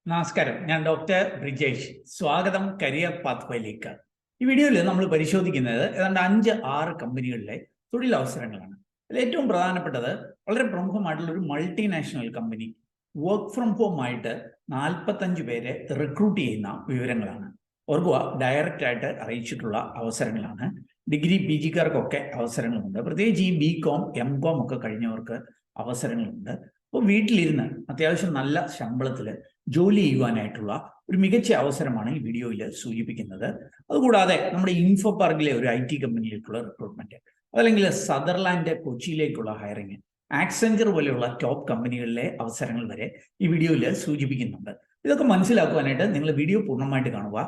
നമസ്കാരം, ഞാൻ ഡോക്ടർ ബ്രിജേഷ്. സ്വാഗതം കരിയർ പാത്വേയിലേക്ക്. ഈ വീഡിയോയിൽ നമ്മൾ പരിശോധിക്കുന്നത് ഏതാണ്ട് 5-6 കമ്പനികളിലെ തൊഴിലവസരങ്ങളാണ്. അതിൽ ഏറ്റവും പ്രധാനപ്പെട്ടത് വളരെ പ്രമുഖമായിട്ടുള്ള ഒരു multinational company work from home ആയിട്ട് 45 പേരെ റിക്രൂട്ട് ചെയ്യുന്ന വിവരങ്ങളാണ്. ഓർക്കുക, ഡയറക്റ്റ് ആയിട്ട് അറിയിച്ചിട്ടുള്ള അവസരങ്ങളാണ്. ഡിഗ്രി പി ജിക്കാർക്കൊക്കെ അവസരങ്ങളുണ്ട്. പ്രത്യേകിച്ച് ഈ BCom MCom ഒക്കെ കഴിഞ്ഞവർക്ക് അവസരങ്ങളുണ്ട്. അപ്പോൾ വീട്ടിലിരുന്ന് അത്യാവശ്യം നല്ല ശമ്പളത്തിൽ ജോലി ചെയ്യുവാനായിട്ടുള്ള ഒരു മികച്ച അവസരമാണ് ഈ വീഡിയോയിൽ സൂചിപ്പിക്കുന്നത്. അതുകൂടാതെ നമ്മുടെ ഇൻഫോ പാർക്കിലെ ഒരു IT കമ്പനിയിലേക്കുള്ള റിക്രൂട്ട്മെന്റ്, അതല്ലെങ്കിൽ സദർലാൻഡ് കൊച്ചിയിലേക്കുള്ള ഹയറിംഗ്, ആക്സെഞ്ചർ പോലെയുള്ള ടോപ്പ് കമ്പനികളിലെ അവസരങ്ങൾ വരെ ഈ വീഡിയോയിൽ സൂചിപ്പിക്കുന്നുണ്ട്. ഇതൊക്കെ മനസ്സിലാക്കുവാനായിട്ട് നിങ്ങൾ വീഡിയോ പൂർണ്ണമായിട്ട് കാണുക.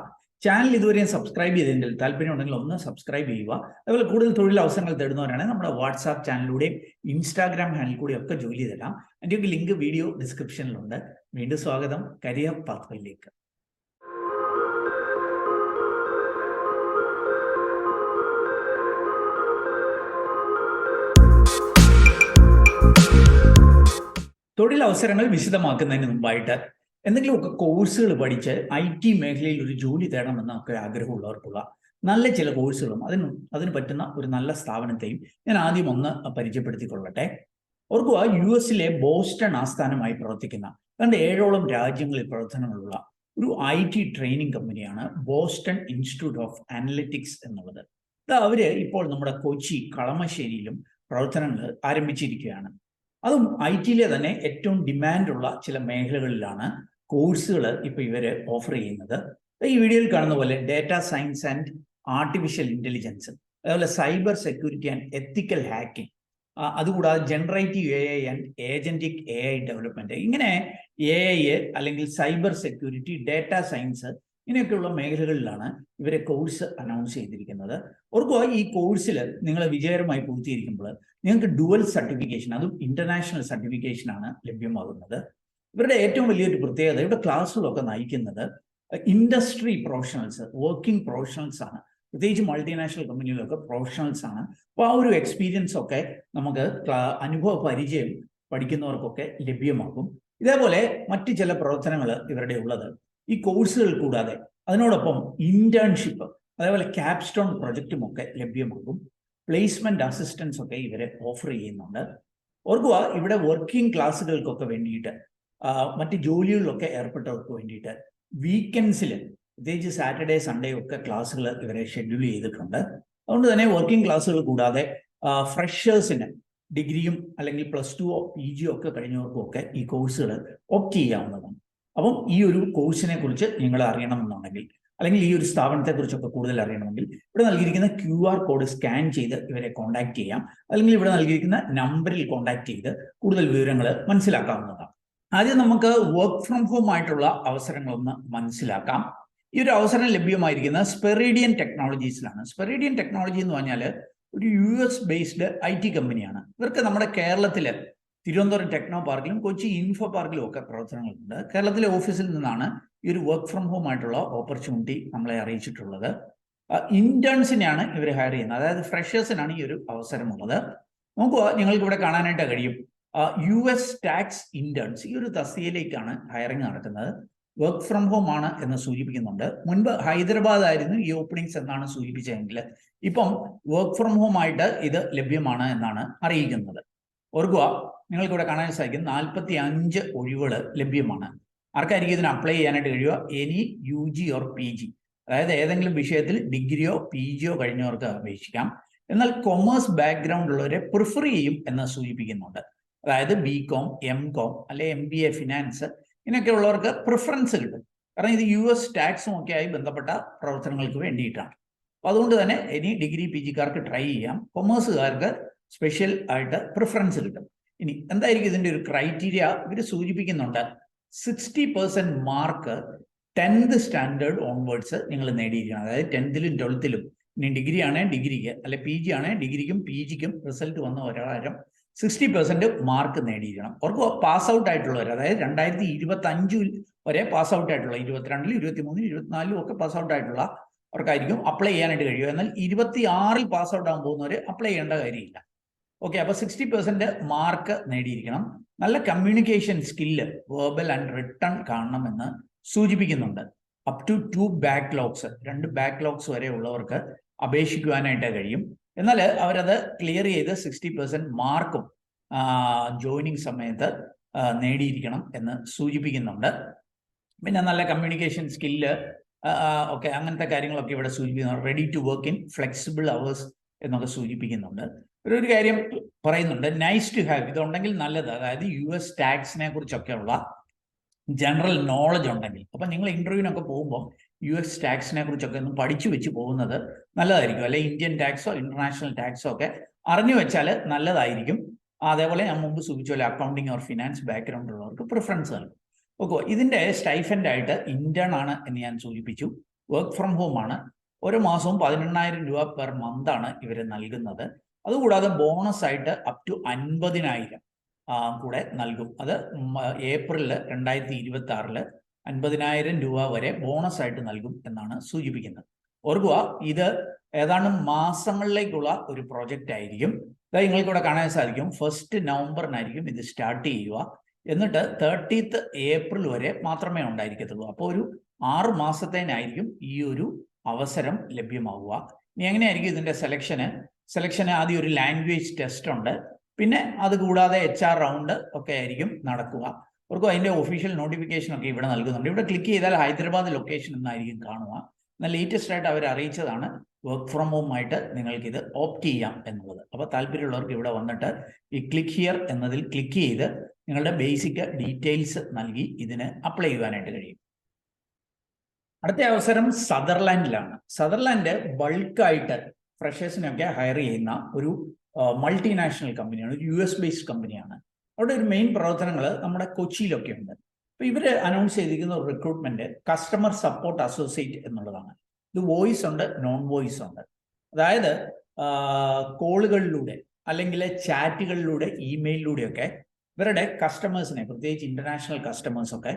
ചാനൽ ഇതുവരെയും സബ്സ്ക്രൈബ് ചെയ്തതിൽ താല്പര്യമുണ്ടെങ്കിൽ ഒന്ന് സബ്സ്ക്രൈബ് ചെയ്യുക. അതുപോലെ കൂടുതൽ തൊഴിലവസരങ്ങൾ തേടുന്നവരാണെങ്കിൽ നമ്മുടെ വാട്സാപ്പ് ചാനലിലൂടെയും ഇൻസ്റ്റാഗ്രാം ഹാൻഡിൽ കൂടെയും ഒക്കെ ജോലി തരാം. അതിൻ്റെയൊക്കെ ലിങ്ക് വീഡിയോ ഡിസ്ക്രിപ്ഷനിലുണ്ട്. വീണ്ടും സ്വാഗതം കരിയർ പാത്വേയിലേക്ക്. തൊഴിലവസരങ്ങൾ വിശദമാക്കുന്നതിന് മുമ്പായിട്ട് എന്തെങ്കിലുമൊക്കെ കോഴ്സുകൾ പഠിച്ച് IT മേഖലയിൽ ഒരു ജോലി തേടണമെന്നൊക്കെ ആഗ്രഹമുള്ളവർക്കുള്ള നല്ല ചില കോഴ്സുകളും അതിന് പറ്റുന്ന ഒരു നല്ല സ്ഥാപനത്തെയും ഞാൻ ആദ്യം ഒന്ന് പരിചയപ്പെടുത്തിക്കൊള്ളട്ടെ. ഓർക്കുക, US ബോസ്റ്റൺ ആസ്ഥാനമായി പ്രവർത്തിക്കുന്ന 7ഓളം രാജ്യങ്ങളിൽ പ്രവർത്തനങ്ങളുള്ള ഒരു IT ട്രെയിനിങ് കമ്പനിയാണ് ബോസ്റ്റൺ ഇൻസ്റ്റിറ്റ്യൂട്ട് ഓഫ് അനലിറ്റിക്സ് എന്നുള്ളത്. അവര് ഇപ്പോൾ നമ്മുടെ കൊച്ചി കളമശ്ശേരിയിലും പ്രവർത്തനങ്ങൾ ആരംഭിച്ചിരിക്കുകയാണ്. അതും IT തന്നെ ഏറ്റവും ഡിമാൻഡുള്ള ചില മേഖലകളിലാണ് കോഴ്സുകൾ ഇപ്പോൾ ഇവര് ഓഫർ ചെയ്യുന്നത്. ഈ വീഡിയോയിൽ കാണുന്ന പോലെ data science and artificial intelligence, അതുപോലെ cyber security and ethical hacking, അതുകൂടാതെ generative AI and agentic AI development, ഇങ്ങനെ AI അല്ലെങ്കിൽ സൈബർ സെക്യൂരിറ്റി, ഡേറ്റാ സയൻസ്, ഇങ്ങനെയൊക്കെയുള്ള മേഖലകളിലാണ് ഇവരെ കോഴ്സ് അനൗൺസ് ചെയ്തിരിക്കുന്നത്. ഓർക്കുക, ഈ കോഴ്സിൽ നിങ്ങൾ വിജയകരമായി പൂർത്തീകരിക്കുമ്പോൾ നിങ്ങൾക്ക് ഡുവൽ സർട്ടിഫിക്കേഷൻ, അതും ഇന്റർനാഷണൽ സർട്ടിഫിക്കേഷനാണ് ലഭ്യമാകുന്നത്. ഇവരുടെ ഏറ്റവും വലിയൊരു പ്രത്യേകത, ഇവിടെ ക്ലാസ്സുകളൊക്കെ നയിക്കുന്നത് ഇൻഡസ്ട്രി പ്രൊഫഷണൽസ്, വർക്കിംഗ് പ്രൊഫഷണൽസ് ആണ്. പ്രത്യേകിച്ച് മൾട്ടിനാഷണൽ കമ്പനികളിലൊക്കെ പ്രൊഫഷണൽസ് ആണ്. അപ്പോൾ ആ ഒരു എക്സ്പീരിയൻസ് ഒക്കെ നമുക്ക് അനുഭവ പരിചയം പഠിക്കുന്നവർക്കൊക്കെ ലഭ്യമാകും. ഇതേപോലെ മറ്റ് ചില പ്രവർത്തനങ്ങൾ ഇവരുടെ ഉള്ളത്. ഈ കോഴ്സുകൾ കൂടാതെ അതിനോടൊപ്പം ഇന്റേൺഷിപ്പ്, അതേപോലെ ക്യാപ്സ്റ്റോൺ പ്രൊജക്റ്റും ഒക്കെ ലഭ്യമാകും. പ്ലേസ്മെന്റ് അസിസ്റ്റൻസ് ഒക്കെ ഇവരെ ഓഫർ ചെയ്യുന്നുണ്ട്. ഓർക്കുക, ഇവിടെ വർക്കിംഗ് ക്ലാസ്സുകൾക്കൊക്കെ വേണ്ടിയിട്ട്, മറ്റ് ജോലികളിലൊക്കെ ഏർപ്പെട്ടവർക്ക് വേണ്ടിയിട്ട് വീക്കെൻഡ്സിൽ, പ്രത്യേകിച്ച് സാറ്റർഡേ സൺഡേ ഒക്കെ ക്ലാസ്സുകൾ ഇവരെ ഷെഡ്യൂൾ ചെയ്തിട്ടുണ്ട്. അതുകൊണ്ട് തന്നെ വർക്കിംഗ് ക്ലാസ്സുകൾ കൂടാതെ ഫ്രഷേഴ്സിന് ഡിഗ്രിയും അല്ലെങ്കിൽ +2 PG ഒക്കെ കഴിഞ്ഞവർക്കും ഒക്കെ ഈ കോഴ്സുകൾ ഓപ്റ്റ് ചെയ്യാവുന്നതാണ്. അപ്പം ഈ ഒരു കോഴ്സിനെ കുറിച്ച് നിങ്ങൾ അറിയണമെന്നുണ്ടെങ്കിൽ, അല്ലെങ്കിൽ ഈ ഒരു സ്ഥാപനത്തെ കുറിച്ചൊക്കെ കൂടുതൽ അറിയണമെങ്കിൽ, ഇവിടെ നൽകിയിരിക്കുന്ന QR കോഡ് സ്കാൻ ചെയ്ത് ഇവരെ കോൺടാക്ട് ചെയ്യാം. അല്ലെങ്കിൽ ഇവിടെ നൽകിയിരിക്കുന്ന നമ്പറിൽ കോൺടാക്ട് ചെയ്ത് കൂടുതൽ വിവരങ്ങൾ മനസ്സിലാക്കാവുന്നതാണ്. ആദ്യം നമുക്ക് വർക്ക് ഫ്രം ഹോം ആയിട്ടുള്ള അവസരങ്ങളൊന്ന് മനസ്സിലാക്കാം. ഈ ഒരു അവസരം ലഭ്യമായിരിക്കുന്നത് സ്പെറിഡിയൻ ടെക്നോളജീസിലാണ്. സ്പെറിഡിയൻ ടെക്നോളജി എന്ന് പറഞ്ഞാൽ ഒരു US ബേസ്ഡ് IT കമ്പനിയാണ്. ഇവർക്ക് നമ്മുടെ കേരളത്തിൽ തിരുവനന്തപുരം ടെക്നോ പാർക്കിലും കൊച്ചി ഇൻഫോ പാർക്കിലും ഒക്കെ പ്രവർത്തനങ്ങളുണ്ട്. കേരളത്തിലെ ഓഫീസിൽ നിന്നാണ് ഈ ഒരു വർക്ക് ഫ്രം ഹോം ആയിട്ടുള്ള ഓപ്പർച്യൂണിറ്റി നമ്മളെ അറിയിച്ചിട്ടുള്ളത്. ഇന്റേൺസിനെയാണ് ഇവർ ഹയർ ചെയ്യുന്നത്, അതായത് ഫ്രഷേഴ്സിനാണ് ഈ ഒരു അവസരമുള്ളത്. നോക്കുക, നിങ്ങൾക്ക് ഇവിടെ കാണാനായിട്ട് കഴിയും US ടാക്സ് ഇന്റേൺസ്, ഈ ഒരു തസ്തികയിലേക്കാണ് ഹയറിംഗ് നടക്കുന്നത്. വർക്ക് ഫ്രം ഹോം ആണ് എന്ന് സൂചിപ്പിക്കുന്നുണ്ട്. മുൻപ് ഹൈദരാബാദ് ആയിരുന്നു ഈ ഓപ്പണിങ്സ് എന്നാണ് സൂചിപ്പിച്ചതെങ്കിൽ ഇപ്പം വർക്ക് ഫ്രം ഹോം ആയിട്ട് ഇത് ലഭ്യമാണ് എന്നാണ് അറിയിക്കുന്നത്. ഓർക്കുക, നിങ്ങൾക്ക് ഇവിടെ കാണാൻ സാധിക്കും 45 ഒഴിവുകൾ ലഭ്യമാണ്. ആർക്കായിരിക്കും ഇതിന് അപ്ലൈ ചെയ്യാനായിട്ട് കഴിയുക? എനി UG ഓർ PG, അതായത് ഏതെങ്കിലും വിഷയത്തിൽ ഡിഗ്രിയോ PGയോ കഴിഞ്ഞവർക്ക് അപേക്ഷിക്കാം. എന്നാൽ കൊമേഴ്സ് ബാക്ക്ഗ്രൗണ്ട് ഉള്ളവരെ പ്രിഫർ ചെയ്യും എന്ന് സൂചിപ്പിക്കുന്നുണ്ട്. അതായത് BCom MCom അല്ലെ MBA ഫിനാൻസ്, ഇങ്ങനെയൊക്കെ ഉള്ളവർക്ക് പ്രിഫറൻസ് കിട്ടും. കാരണം ഇത് US ടാക്സും ഒക്കെ ആയി ബന്ധപ്പെട്ട പ്രവർത്തനങ്ങൾക്ക് വേണ്ടിയിട്ടാണ്. അപ്പോൾ അതുകൊണ്ട് തന്നെ ഇനി ഡിഗ്രി PGക്കാർക്ക് ട്രൈ ചെയ്യാം. കൊമേഴ്സുകാർക്ക് സ്പെഷ്യൽ ആയിട്ട് പ്രിഫറൻസ് കിട്ടും. ഇനി എന്തായിരിക്കും ഇതിന്റെ ഒരു ക്രൈറ്റീരിയ? ഇവർ സൂചിപ്പിക്കുന്നുണ്ട് 60% മാർക്ക് 10th സ്റ്റാൻഡേർഡ് ഓൺവേർഡ്സ് നിങ്ങൾ നേടിയിരിക്കണം. അതായത് 10th-ലും 12th-ലും, ഇനി ഡിഗ്രി ആണെങ്കിൽ ഡിഗ്രിക്ക്, അല്ലെ PG ആണെങ്കിൽ ഡിഗ്രിക്കും PGക്കും റിസൾട്ട് വന്ന ഒരാളും 60% മാർക്ക് നേടിയിരിക്കണം. അവർക്ക് പാസ് ഔട്ട് ആയിട്ടുള്ളവർ, അതായത് 2025 വരെ പാസ് ഔട്ട് ആയിട്ടുള്ള, 22-ലും 23-ലും 24-ലും ഒക്കെ പാസ് ഔട്ട് ആയിട്ടുള്ള അവർക്കായിരിക്കും അപ്ലൈ ചെയ്യാനായിട്ട് കഴിയുക. എന്നാൽ 26-ൽ പാസ് ഔട്ട് ആകാൻ പോകുന്നവർ അപ്ലൈ ചെയ്യേണ്ട കാര്യമില്ല. ഓക്കെ, അപ്പോൾ 60% മാർക്ക് നേടിയിരിക്കണം. നല്ല communication skill, verbal and written കാണണമെന്ന് സൂചിപ്പിക്കുന്നുണ്ട്. അപ് ടു 2 ബാക്ക്ലോഗ്സ്, 2 ബാക്ക്ലോഗ്സ് വരെ ഉള്ളവർക്ക് അപേക്ഷിക്കുവാനായിട്ട് കഴിയും. എന്നാൽ അവരത് ക്ലിയർ ചെയ്ത് 60% മാർക്കും ജോയിനിങ് സമയത്ത് നേടിയിരിക്കണം എന്ന് സൂചിപ്പിക്കുന്നുണ്ട്. പിന്നെ നല്ല കമ്മ്യൂണിക്കേഷൻ സ്കില്ല് ഒക്കെ അങ്ങനത്തെ കാര്യങ്ങളൊക്കെ ഇവിടെ സൂചിപ്പിക്കുന്നുണ്ട്. Ready to work in flexible hours എന്നൊക്കെ സൂചിപ്പിക്കുന്നുണ്ട്. ഒരു കാര്യം പറയുന്നുണ്ട്, നൈസ് ടു ഹാവ്, ഇതുണ്ടെങ്കിൽ നല്ലത്. അതായത് US ടാക്സിനെ കുറിച്ചൊക്കെയുള്ള ജനറൽ നോളജ് ഉണ്ടെങ്കിൽ, അപ്പം നിങ്ങൾ ഇന്റർവ്യൂവിനൊക്കെ പോകുമ്പോൾ US ടാക്സിനെ കുറിച്ചൊക്കെ ഒന്ന് പഠിച്ചു വെച്ച് പോകുന്നത് നല്ലതായിരിക്കും. അല്ലെങ്കിൽ ഇന്ത്യൻ ടാക്സോ ഇന്റർനാഷണൽ ടാക്സോ ഒക്കെ അറിഞ്ഞു വെച്ചാൽ നല്ലതായിരിക്കും. അതേപോലെ ഞാൻ മുമ്പ് സൂചിപ്പിച്ച പോലെ അക്കൗണ്ടിങ് ഓർ ഫിനാൻസ് ബാക്ക്ഗ്രൗണ്ട് ഉള്ളവർക്ക് പ്രിഫറൻസ് നൽകും. ഓക്കെ, ഇതിന്റെ സ്റ്റൈഫൻഡ് ആയിട്ട് ഇന്റേൺ ആണ് എന്ന് ഞാൻ സൂചിപ്പിച്ചു. വർക്ക് ഫ്രം ഹോം ആണ്. ഓരോ മാസവും 18,000 രൂപ പെർ മന്ത് ആണ് ഇവർ നൽകുന്നത്. അതുകൂടാതെ ബോണസ് ആയിട്ട് അപ് ടു 50,000 കൂടെ നൽകും. അത് ഏപ്രിൽ 2026 50,000 രൂപ വരെ ബോണസ് ആയിട്ട് നൽകും എന്നാണ് സൂചിപ്പിക്കുന്നത്. ഓർക്കുക, ഇത് ഏതാണ്ട് മാസങ്ങളിലേക്കുള്ള ഒരു പ്രോജക്റ്റ് ആയിരിക്കും. നിങ്ങൾക്ക് ഇവിടെ കാണാൻ സാധിക്കും, 1 നവംബറിനായിരിക്കും ഇത് സ്റ്റാർട്ട് ചെയ്യുക. എന്നിട്ട് 30th ഏപ്രിൽ വരെ മാത്രമേ ഉണ്ടായിരിക്കത്തുള്ളൂ. അപ്പോൾ ഒരു 6 മാസത്തേനായിരിക്കും ഈ ഒരു അവസരം ലഭ്യമാവുക. ഇനി എങ്ങനെയായിരിക്കും ഇതിന്റെ സെലക്ഷന് ആദ്യം ഒരു ലാംഗ്വേജ് ടെസ്റ്റ് ഉണ്ട്. പിന്നെ അതുകൂടാതെ HR റൗണ്ട് ഒക്കെ ആയിരിക്കും നടക്കുക. അവർക്ക് അതിന്റെ ഒഫീഷ്യൽ നോട്ടിഫിക്കേഷൻ ഒക്കെ ഇവിടെ നൽകുന്നുണ്ട്. ഇവിടെ ക്ലിക്ക് ചെയ്താൽ ഹൈദരാബാദ് ലൊക്കേഷൻ എന്നായിരിക്കും കാണുക. എന്നാൽ ലേറ്റസ്റ്റ് ആയിട്ട് അവർ അറിയിച്ചതാണ് വർക്ക് ഫ്രം ഹോം ആയിട്ട് നിങ്ങൾക്ക് ഇത് ഓപ്റ്റ് ചെയ്യാം എന്നുള്ളത്. അപ്പോൾ താല്പര്യമുള്ളവർക്ക് ഇവിടെ വന്നിട്ട് ഈ ക്ലിക്ക് ഹിയർ എന്നതിൽ ക്ലിക്ക് ചെയ്ത് നിങ്ങളുടെ ബേസിക് ഡീറ്റെയിൽസ് നൽകി ഇതിന് അപ്ലൈ ചെയ്യുവാനായിട്ട് കഴിയും. അടുത്ത അവസരം സദർലാൻഡിലാണ്. സദർലാൻഡ് ബൾക്കായിട്ട് ഫ്രഷേഴ്സിനൊക്കെ ഹയർ ചെയ്യുന്ന ഒരു മൾട്ടിനാഷണൽ കമ്പനിയാണ്, ഒരു US ബേസ്ഡ് കമ്പനിയാണ്. അവിടെ ഒരു മെയിൻ പ്രവർത്തനങ്ങൾ നമ്മുടെ കൊച്ചിയിലൊക്കെ ഉണ്ട്. അപ്പോൾ ഇവർ അനൗൺസ് ചെയ്തിരിക്കുന്ന ഒരു റിക്രൂട്ട്മെന്റ് കസ്റ്റമർ സപ്പോർട്ട് അസോസിയേറ്റ് എന്നുള്ളതാണ്. ഇത് വോയിസ് ഉണ്ട്, നോൺ വോയിസ് ഉണ്ട്. അതായത് കോളുകളിലൂടെ അല്ലെങ്കിൽ ചാറ്റുകളിലൂടെ ഇമെയിലിലൂടെയൊക്കെ ഇവരുടെ കസ്റ്റമേഴ്സിനെ, പ്രത്യേകിച്ച് ഇന്റർനാഷണൽ കസ്റ്റമേഴ്സൊക്കെ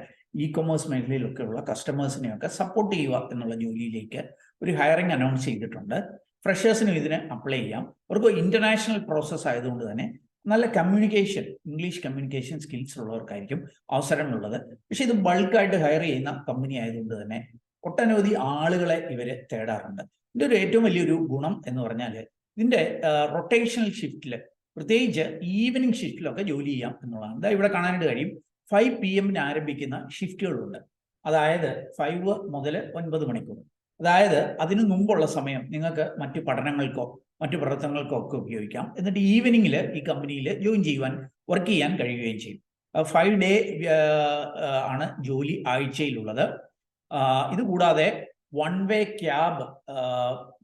കൊമേഴ്സ് മേഖലയിലൊക്കെയുള്ള കസ്റ്റമേഴ്സിനെയൊക്കെ സപ്പോർട്ട് ചെയ്യുക എന്നുള്ള ജോലിയിലേക്ക് ഒരു ഹയറിംഗ് അനൗൺസ് ചെയ്തിട്ടുണ്ട്. ഫ്രഷേഴ്സിനും ഇതിന് അപ്ലൈ ചെയ്യാം. അവർക്ക് ഇന്റർനാഷണൽ പ്രോസസ് ആയതുകൊണ്ട് തന്നെ നല്ല കമ്മ്യൂണിക്കേഷൻ, ഇംഗ്ലീഷ് കമ്മ്യൂണിക്കേഷൻ സ്കിൽസ് ഉള്ളവർക്കായിരിക്കും അവസരമുള്ളത്. പക്ഷെ ഇത് ബൾക്കായിട്ട് ഹയർ ചെയ്യുന്ന കമ്പനി ആയതുകൊണ്ട് തന്നെ ഒട്ടനവധി ആളുകളെ ഇവർ തേടാറുണ്ട്. ഇതിൻ്റെ ഒരു ഏറ്റവും വലിയൊരു ഗുണം എന്ന് പറഞ്ഞാൽ ഇതിൻ്റെ റൊട്ടേഷണൽ ഷിഫ്റ്റിൽ, പ്രത്യേകിച്ച് ഈവനിങ് ഷിഫ്റ്റിലൊക്കെ ജോലി ചെയ്യാം എന്നുള്ളതാണ്. ഇതാ ഇവിടെ കാണാനായിട്ട് കഴിയും, 5 PM ആരംഭിക്കുന്ന ഷിഫ്റ്റുകളുണ്ട്. അതായത് 5 മുതൽ 9 മണിക്കൂർ. അതായത് അതിനു മുമ്പുള്ള സമയം നിങ്ങൾക്ക് മറ്റു പഠനങ്ങൾക്കോ മറ്റു പ്രവർത്തനങ്ങൾക്കോ ഒക്കെ ഉപയോഗിക്കാം. എന്നിട്ട് ഈവനിങ്ങിൽ ഈ കമ്പനിയിൽ ജോയിൻ ചെയ്യുവാൻ, വർക്ക് ചെയ്യാൻ കഴിയുകയും ചെയ്യും. 5 ഡേ ആണ് ജോലി ആഴ്ചയിലുള്ളത്. ഇതുകൂടാതെ 1 വേ ക്യാബ്,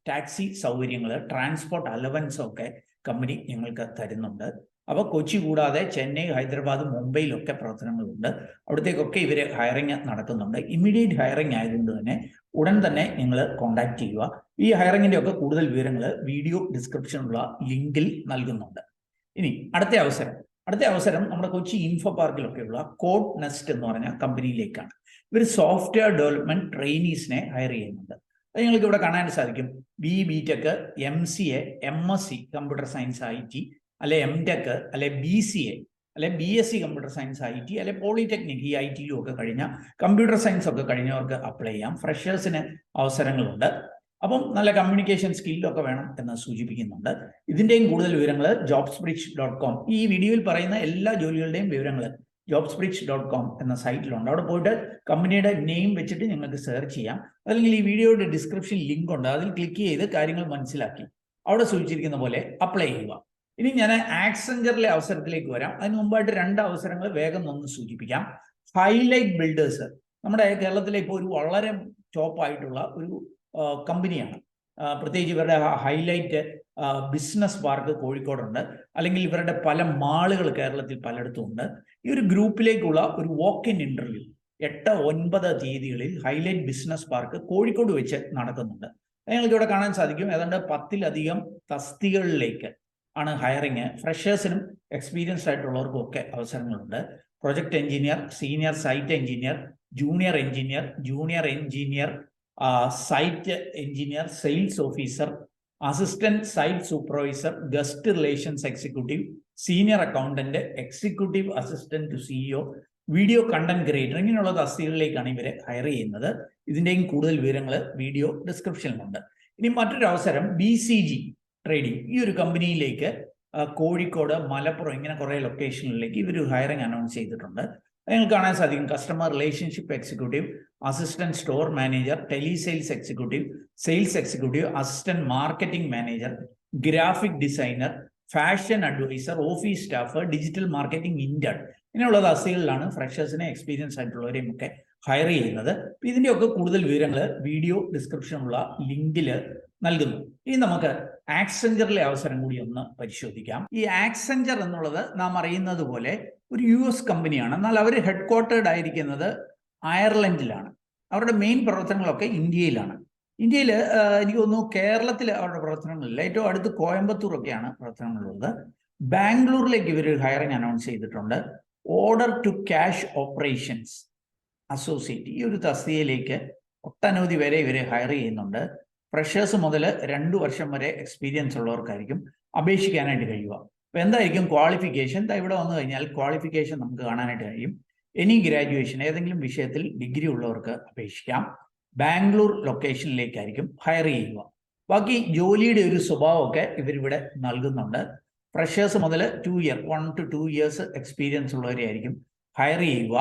ടാക്സി സൗകര്യങ്ങൾ, ട്രാൻസ്പോർട്ട് അലവൻസ് ഒക്കെ കമ്പനി ഞങ്ങൾക്ക് തരുന്നുണ്ട്. അപ്പോൾ കൊച്ചി കൂടാതെ ചെന്നൈ, ഹൈദരാബാദ്, മുംബൈയിലൊക്കെ പ്രവർത്തനങ്ങളുണ്ട്. അവിടത്തേക്കൊക്കെ ഇവർ ഹയറിങ് നടത്തുന്നുണ്ട്. ഇമ്മീഡിയറ്റ് ഹയറിങ് ആയതുകൊണ്ട് തന്നെ ഉടൻ തന്നെ നിങ്ങൾ കോൺടാക്ട് ചെയ്യുക. ഈ ഹയറിങ്ങിൻ്റെ ഒക്കെ കൂടുതൽ വിവരങ്ങൾ വീഡിയോ ഡിസ്ക്രിപ്ഷനുള്ള ലിങ്കിൽ നൽകുന്നുണ്ട്. ഇനി അടുത്ത അവസരം നമ്മുടെ കൊച്ചി ഇൻഫോ പാർക്കിലൊക്കെയുള്ള കോഡ് നെസ്റ്റ് എന്ന് പറഞ്ഞ കമ്പനിയിലേക്കാണ്. ഇവർ സോഫ്റ്റ്വെയർ ഡെവലപ്മെന്റ് ട്രെയിനീസിനെ ഹയർ ചെയ്യുന്നുണ്ട്. അത് നിങ്ങൾക്ക് ഇവിടെ കാണാൻ സാധിക്കും. BTech, MCA, MSc computer science IT, അല്ലെ MTech, അല്ലെ BCA, അല്ലെ BSc കമ്പ്യൂട്ടർ സയൻസ് IT, അല്ലെ പോളിടെക്നിക്, ഈ IT-ലും ഒക്കെ കഴിഞ്ഞ കമ്പ്യൂട്ടർ സയൻസ് ഒക്കെ കഴിഞ്ഞവർക്ക് അപ്ലൈ ചെയ്യാം. ഫ്രഷേഴ്സിന് അവസരങ്ങളുണ്ട്. അപ്പം നല്ല കമ്മ്യൂണിക്കേഷൻ സ്കില്ലൊക്കെ വേണം എന്ന് സൂചിപ്പിക്കുന്നുണ്ട്. ഇതിൻ്റെയും കൂടുതൽ വിവരങ്ങൾ jobsbridge.com, ഈ വീഡിയോയിൽ പറയുന്ന എല്ലാ ജോലികളുടെയും വിവരങ്ങൾ jobsbridge.com എന്ന സൈറ്റിലുണ്ട്. അവിടെ പോയിട്ട് കമ്പനിയുടെ നെയിം വെച്ചിട്ട് നിങ്ങൾക്ക് സെർച്ച് ചെയ്യാം. അല്ലെങ്കിൽ ഈ വീഡിയോയുടെ ഡിസ്ക്രിപ്ഷൻ ലിങ്ക് ഉണ്ട്, അതിൽ ക്ലിക്ക് ചെയ്ത് കാര്യങ്ങൾ മനസ്സിലാക്കി അവിടെ സൂചിച്ചിരിക്കുന്ന പോലെ അപ്ലൈ ചെയ്യുക. ഇനി ഞാൻ ആക്സെഞ്ചറിലെ അവസരത്തിലേക്ക് വരാം. അതിന് മുമ്പായിട്ട് 2 അവസരങ്ങൾ വേഗം ഒന്ന് സൂചിപ്പിക്കാം. ഹൈലൈറ്റ് ബിൽഡേഴ്സ് നമ്മുടെ കേരളത്തിലെ ഇപ്പോൾ ഒരു വളരെ ടോപ്പ് ആയിട്ടുള്ള ഒരു കമ്പനിയാണ്. പ്രത്യേകിച്ച് ഇവരുടെ ഹൈലൈറ്റ് ബിസിനസ് പാർക്ക് കോഴിക്കോടുണ്ട്, അല്ലെങ്കിൽ ഇവരുടെ പല മാളുകൾ കേരളത്തിൽ പലയിടത്തും ഉണ്ട്. ഈ ഒരു ഗ്രൂപ്പിലേക്കുള്ള ഒരു വാക്ക് ഇൻ ഇന്റർവ്യൂ 8, 9 തീയതികളിൽ ഹൈലൈറ്റ് ബിസിനസ് പാർക്ക് കോഴിക്കോട് വെച്ച് നടക്കുന്നുണ്ട്. നിങ്ങൾക്ക് ഇവിടെ കാണാൻ സാധിക്കും, ഏതാണ്ട് 10ലധികം തസ്തികകളിലേക്ക് ആണ് ഹയറിങ്. ഫ്രഷേഴ്സിനും എക്സ്പീരിയൻസ്ഡ് ആയിട്ടുള്ളവർക്കും ഒക്കെ അവസരങ്ങളുണ്ട്. Project engineer, senior site engineer, junior engineer, site engineer, sales officer, assistant site supervisor, guest relations executive, senior accountant, executive assistant to CEO, video content creator, ഇങ്ങനെയുള്ള തസ്തികകളിലേക്കാണ് ഇവരെ ഹയർ ചെയ്യുന്നത്. ഇതിന്റെയും കൂടുതൽ വിവരങ്ങൾ വീഡിയോ ഡിസ്ക്രിപ്ഷനിലുണ്ട്. ഇനി മറ്റൊരു അവസരം BCG ട്രേഡിംഗ്. ഈ ഒരു കമ്പനിയിലേക്ക് കോഴിക്കോട്, മലപ്പുറം ഇങ്ങനെ കുറേ ലൊക്കേഷനിലേക്ക് ഇവർ ഹയറിംഗ് അനൗൺസ് ചെയ്തിട്ടുണ്ട്. നിങ്ങൾക്ക് കാണാൻ സാധിക്കും customer relationship executive, assistant store manager, telesales executive, sales executive, assistant marketing manager, graphic designer, fashion adviser, office staff, digital marketing intern, ഇങ്ങനെയുള്ള തസ്തികകളിലാണ് ഫ്രഷേഴ്സിനെ എക്സ്പീരിയൻസ് ആയിട്ടുള്ളവരെയും ഒക്കെ ഹയർ ചെയ്യുന്നത്. ഇതിന്റെയൊക്കെ കൂടുതൽ വിവരങ്ങൾ വീഡിയോ ഡിസ്ക്രിപ്ഷനുള്ള ലിങ്കിൽ നൽകുന്നു. ഇനി നമുക്ക് ആക്സെഞ്ചറിലെ അവസരം കൂടി ഒന്ന് പരിശോധിക്കാം. ഈ ആക്സെഞ്ചർ എന്നുള്ളത് നാം അറിയുന്നത് പോലെ ഒരു US കമ്പനിയാണ്. എന്നാൽ അവർ ഹെഡ് ക്വാർട്ടേഡ് ആയിരിക്കുന്നത് അയർലൻഡിലാണ്. അവരുടെ മെയിൻ പ്രവർത്തനങ്ങളൊക്കെ ഇന്ത്യയിലാണ്. ഇന്ത്യയിൽ എനിക്ക് തോന്നുന്നു കേരളത്തിൽ അവരുടെ പ്രവർത്തനങ്ങളില്ല. ഏറ്റവും അടുത്ത് കോയമ്പത്തൂർ ഒക്കെയാണ് പ്രവർത്തനങ്ങളുള്ളത്. ബാംഗ്ലൂരിലേക്ക് ഇവർ ഹയറിംഗ് അനൗൺസ് ചെയ്തിട്ടുണ്ട്. Order to cash operations associate, ഈ ഒരു തസ്തികയിലേക്ക് ഒട്ടനവധി പേരെ ഇവരെ ഹയർ ചെയ്യുന്നുണ്ട്. ഫ്രഷേഴ്സ് മുതൽ 2 വർഷം വരെ എക്സ്പീരിയൻസ് ഉള്ളവർക്കായിരിക്കും അപേക്ഷിക്കാനായിട്ട് കഴിയുക. അപ്പോൾ എന്തായിരിക്കും ക്വാളിഫിക്കേഷൻ? ഇവിടെ വന്നു കഴിഞ്ഞാൽ ക്വാളിഫിക്കേഷൻ നമുക്ക് കാണാനായിട്ട് കഴിയും. എനി ഗ്രാജുവേഷൻ, ഏതെങ്കിലും വിഷയത്തിൽ ഡിഗ്രി ഉള്ളവർക്ക് അപേക്ഷിക്കാം. ബാംഗ്ലൂർ ലൊക്കേഷനിലേക്കായിരിക്കും ഹയർ ചെയ്യുക. ബാക്കി ജോലിയുടെ ഒരു സ്വഭാവമൊക്കെ ഇവരിവിടെ നൽകുന്നുണ്ട്. ഫ്രഷേഴ്സ് മുതൽ 1 to 2 years എക്സ്പീരിയൻസ് ഉള്ളവരെ ആയിരിക്കും ഹയർ ചെയ്യുക.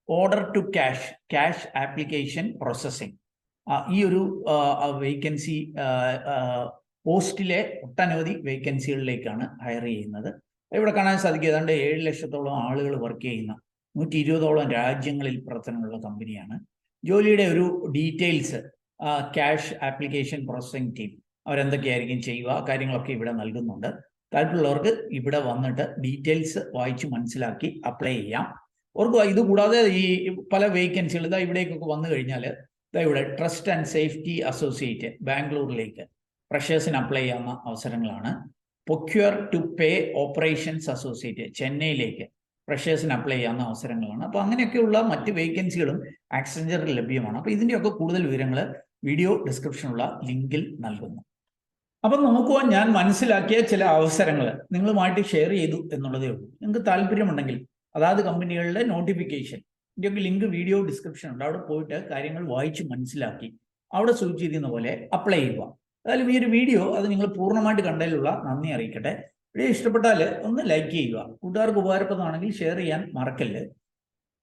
Order to cash application processing, ഈ ഒരു വേക്കൻസി പോസ്റ്റിലെ ഒട്ടനവധി വേക്കൻസികളിലേക്കാണ് ഹയർ ചെയ്യുന്നത്. ഇവിടെ കാണാൻ സാധിക്കും ഏതാണ്ട് 7 ലക്ഷത്തോളം ആളുകൾ വർക്ക് ചെയ്യുന്ന 120ഓളം രാജ്യങ്ങളിൽ പ്രവർത്തനമുള്ള കമ്പനിയാണ്. ജോലിയുടെ ഒരു details, cash application processing team അവരെന്തൊക്കെയായിരിക്കും ചെയ്യുക, കാര്യങ്ങളൊക്കെ ഇവിടെ നൽകുന്നുണ്ട്. താല്പര്യമുള്ളവർക്ക് ഇവിടെ വന്നിട്ട് ഡീറ്റെയിൽസ് വായിച്ച് മനസ്സിലാക്കി അപ്ലൈ ചെയ്യാം. ഓർക്കുക, ഇത് കൂടാതെ ഈ പല വേക്കൻസികൾ ഇവിടേക്കൊക്കെ വന്നു കഴിഞ്ഞാൽ ഇവിടെ ട്രസ്റ്റ് ആൻഡ് സേഫ്റ്റി അസോസിയേറ്റ് ബാംഗ്ലൂരിലേക്ക് ഫ്രഷേഴ്സിന് അപ്ലൈ ചെയ്യാവുന്ന അവസരങ്ങളാണ്. Procure to pay operations associate ചെന്നൈയിലേക്ക് ഫ്രഷേഴ്സിന് അപ്ലൈ ചെയ്യാവുന്ന അവസരങ്ങളാണ്. അപ്പോൾ അങ്ങനെയൊക്കെയുള്ള മറ്റ് വേക്കൻസികളും ആക്സെഞ്ചറിൽ ലഭ്യമാണ്. അപ്പോൾ ഇതിൻ്റെയൊക്കെ കൂടുതൽ വിവരങ്ങൾ വീഡിയോ ഡിസ്ക്രിപ്ഷനുള്ള ലിങ്കിൽ നൽകുന്നു. അപ്പം നോക്കുക, ഞാൻ മനസ്സിലാക്കിയ ചില അവസരങ്ങൾ നിങ്ങളുമായിട്ട് ഷെയർ ചെയ്തു എന്നുള്ളതേ ഉള്ളൂ. നിങ്ങൾക്ക് താല്പര്യമുണ്ടെങ്കിൽ അതാത് കമ്പനികളുടെ നോട്ടിഫിക്കേഷൻ ഇതിൻ്റെയൊക്കെ ലിങ്ക് വീഡിയോ ഡിസ്ക്രിപ്ഷൻ ഉണ്ട്. അവിടെ പോയിട്ട് കാര്യങ്ങൾ വായിച്ച് മനസ്സിലാക്കി അവിടെ സൂചിച്ചിരിക്കുന്ന പോലെ അപ്ലൈ ചെയ്യുക. അതായാലും ഈ ഒരു വീഡിയോ അത് നിങ്ങൾ പൂർണ്ണമായിട്ട് കണ്ടതിലുള്ള നന്ദി അറിയിക്കട്ടെ. വീഡിയോ ഇഷ്ടപ്പെട്ടാൽ ഒന്ന് ലൈക്ക് ചെയ്യുക. കൂട്ടുകാർക്ക് ഉപകാരപ്രദമാണെങ്കിൽ ഷെയർ ചെയ്യാൻ മറക്കല്ല്.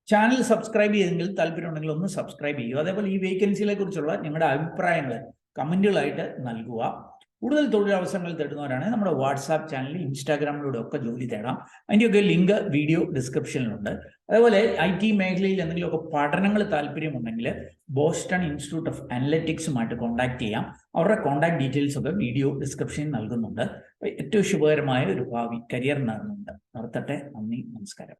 ചാനൽ സബ്സ്ക്രൈബ് ചെയ്തെങ്കിൽ താല്പര്യമുണ്ടെങ്കിൽ ഒന്ന് സബ്സ്ക്രൈബ് ചെയ്യുക. അതേപോലെ ഈ വേക്കൻസികളെ കുറിച്ചുള്ള നിങ്ങളുടെ അഭിപ്രായങ്ങൾ കമൻറ്റുകളായിട്ട് നൽകുക. കൂടുതൽ തൊഴിലവസരങ്ങൾ തേടുന്നവരാണ് നമ്മുടെ വാട്സാപ്പ് ചാനലിൽ, ഇൻസ്റ്റാഗ്രാമിലൂടെ ഒക്കെ ജോലി തേടാം. അതിൻ്റെയൊക്കെ ലിങ്ക് വീഡിയോ ഡിസ്ക്രിപ്ഷനിലുണ്ട്. അതേപോലെ IT മേഖലയിൽ എന്തെങ്കിലുമൊക്കെ പഠനങ്ങൾ താല്പര്യമുണ്ടെങ്കിൽ ബോസ്റ്റൺ ഇൻസ്റ്റിറ്റ്യൂട്ട് ഓഫ് അനലറ്റിക്സുമായിട്ട് കോൺടാക്ട് ചെയ്യാം. അവരുടെ കോൺടാക്ട് ഡീറ്റെയിൽസ് ഒക്കെ വീഡിയോ ഡിസ്ക്രിപ്ഷനിൽ നൽകുന്നുണ്ട്. ഏറ്റവും ശുഭകരമായ ഒരു ഭാവി കരിയർ നേർന്നുണ്ട്. നിർത്തട്ടെ. നന്ദി, നമസ്കാരം.